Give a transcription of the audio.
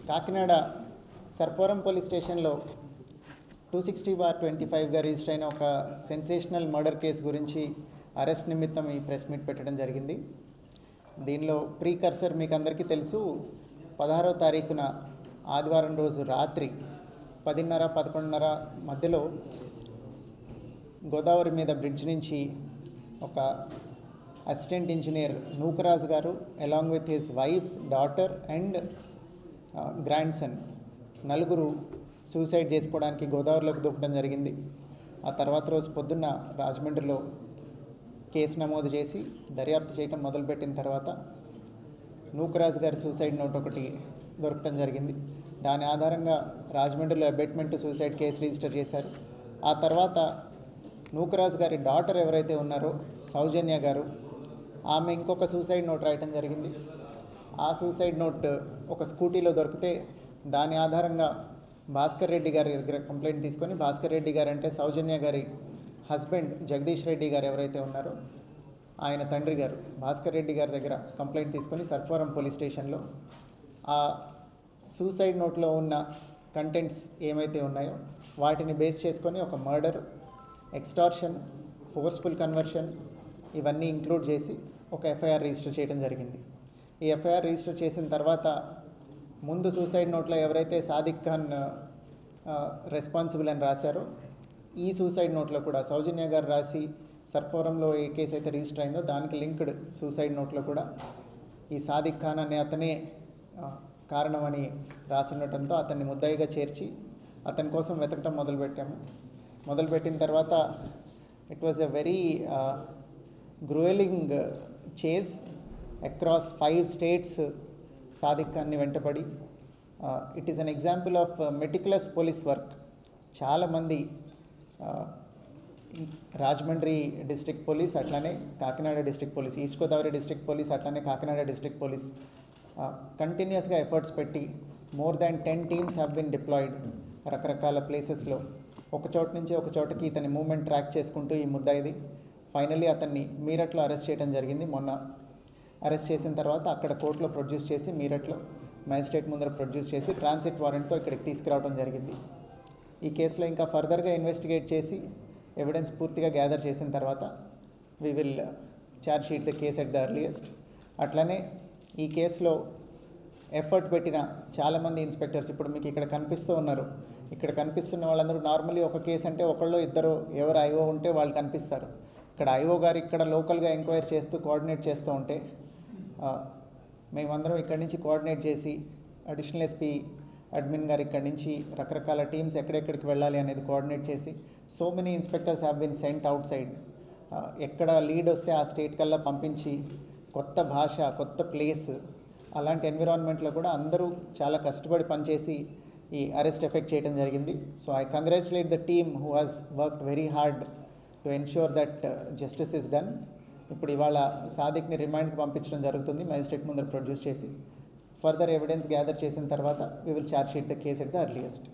Kakinada Sarpavaram police స్టేషన్లో 260/25గా register అయిన ఒక సెన్సేషనల్ మర్డర్ కేసు గురించి అరెస్ట్ నిమిత్తం ఈ ప్రెస్ మీట్ పెట్టడం జరిగింది. దీనిలో ప్రీకర్సర్ మీకు అందరికీ తెలుసు. 16వ తారీఖున ఆదివారం రోజు రాత్రి 10:30-11:30 మధ్యలో గోదావరి మీద బ్రిడ్జ్ నుంచి ఒక అసిస్టెంట్ ఇంజనీర్ నూకరాజు గారు along with his wife, daughter and grand son నలుగురు సూసైడ్ చేసుకోవడానికి గోదావరిలోకి దూకడం జరిగింది. ఆ తర్వాత రోజు పొద్దున్న రాజమండ్రిలో కేసు నమోదు చేసి దర్యాప్తు చేయడం మొదలుపెట్టిన తర్వాత నూకరాజు గారి సూసైడ్ నోట్ ఒకటి దొరకడం జరిగింది. దాని ఆధారంగా రాజమండ్రిలో అబేట్మెంట్ సూసైడ్ కేసు రిజిస్టర్ చేశారు. ఆ తర్వాత నూకరాజు గారి డాటర్ ఎవరైతే ఉన్నారో సౌజన్య గారు, ఆమె ఇంకొక సూసైడ్ నోట్ రాయటం జరిగింది. ఆ సూసైడ్ నోట్ ఒక స్కూటీలో దొరికితే దాని ఆధారంగా భాస్కర్ రెడ్డి గారి దగ్గర కంప్లైంట్ తీసుకొని, భాస్కర్ రెడ్డి గారు అంటే సౌజన్య గారి హస్బెండ్ జగదీష్ రెడ్డి గారు ఎవరైతే ఉన్నారో ఆయన తండ్రి గారు భాస్కర్ రెడ్డి గారి దగ్గర కంప్లైంట్ తీసుకొని సర్పవరం పోలీస్ స్టేషన్లో ఆ సూసైడ్ నోట్లో ఉన్న కంటెంట్స్ ఏమైతే ఉన్నాయో వాటిని బేస్ చేసుకొని ఒక మర్డర్, ఎక్స్టార్షన్, ఫోర్స్ఫుల్ కన్వర్షన్ ఇవన్నీ ఇంక్లూడ్ చేసి ఒక ఎఫ్ఐఆర్ రిజిస్టర్ చేయడం జరిగింది. ఈ ఎఫ్ఐఆర్ రిజిస్టర్ చేసిన తర్వాత ముందు సూసైడ్ నోట్లో ఎవరైతే సాదిక్ ఖాన్ రెస్పాన్సిబుల్ అని రాశారో ఈ సూసైడ్ నోట్లో కూడా సౌజన్య గారు రాసి సర్పవరంలో ఏ కేసు అయితే రిజిస్టర్ అయిందో దానికి లింక్డ్ సూసైడ్ నోట్లో కూడా ఈ సాదిక్ ఖాన్ అనే అతనే కారణమని రాసి ఉండటంతో అతన్ని ముద్దాయిగా చేర్చి అతని కోసం వెతకటం మొదలుపెట్టిన తర్వాత it was a very grueling chase across 5 states. Sadiq ఖాన్ని వెంటపడి it is an example of meticulous police work. చాలామంది రాజమండ్రి డిస్ట్రిక్ట్ పోలీస్, అట్లానే Kakinada district police, East Godavari district police, అట్లానే కాకినాడ డిస్ట్రిక్ట్ పోలీస్ కంటిన్యూస్గా ఎఫర్ట్స్ పెట్టి more than 10 teams have been deployed రకరకాల ప్లేసెస్లో. ఒక చోట నుంచి ఒక చోటకి ఇతని మూవ్మెంట్ ట్రాక్ చేసుకుంటూ ఈ ముద్దాయిది ఫైనల్లీ అతన్ని మీరట్లో అరెస్ట్ చేయడం జరిగింది. మొన్న అరెస్ట్ చేసిన తర్వాత అక్కడ కోర్టులో ప్రొడ్యూస్ చేసి మీరట్లో మ్యాజిస్ట్రేట్ ముందర ప్రొడ్యూస్ చేసి ట్రాన్సిట్ వారెంట్తో ఇక్కడికి తీసుకురావడం జరిగింది. ఈ కేసులో ఇంకా ఫర్దర్గా ఇన్వెస్టిగేట్ చేసి ఎవిడెన్స్ పూర్తిగా గ్యాదర్ చేసిన తర్వాత we will charge sheet the case at the earliest. అట్లనే ఈ కేసులో ఎఫర్ట్ పెట్టిన చాలామంది ఇన్స్పెక్టర్స్ ఇప్పుడు మీకు ఇక్కడ కనిపిస్తూ ఉన్నారు. ఇక్కడ కనిపిస్తున్న వాళ్ళందరూ నార్మల్లీ ఒక కేసు అంటే ఒకళ్ళు ఇద్దరు ఎవరు ఐఓ ఉంటే వాళ్ళు కనిపిస్తారు. ఇక్కడ ఐఓ గారు ఇక్కడ లోకల్గా ఎంక్వైరీ చేస్తూ కోఆర్డినేట్ చేస్తూ ఉంటే మేమందరం ఇక్కడి నుంచి కోఆర్డినేట్ చేసి అడిషనల్ ఎస్పీ అడ్మిన్ గారు ఇక్కడి నుంచి రకరకాల టీమ్స్ ఎక్కడెక్కడికి వెళ్ళాలి అనేది కోఆర్డినేట్ చేసి so many inspectors have been cent out side. ఎక్కడ లీడ్ వస్తే ఆ స్టేట్ కల్లా పంపించి కొత్త భాష, కొత్త ప్లేస్, అలాంటి ఎన్విరాన్మెంట్లో కూడా అందరూ చాలా కష్టపడి పనిచేసి ఈ అరెస్ట్ ఎఫెక్ట్ చేయడం జరిగింది. So I congratulate the team who has worked very hard to ensure that justice is done. ఇప్పుడు ఇవాళ సాదిక్ని రిమాండ్కి పంపించడం జరుగుతుంది మ్యాజిస్ట్రేట్ ముందర ప్రొడ్యూస్ చేసి. ఫర్దర్ ఎవిడెన్స్ గ్యాదర్ చేసిన తర్వాత we will charge sheet the case at the earliest.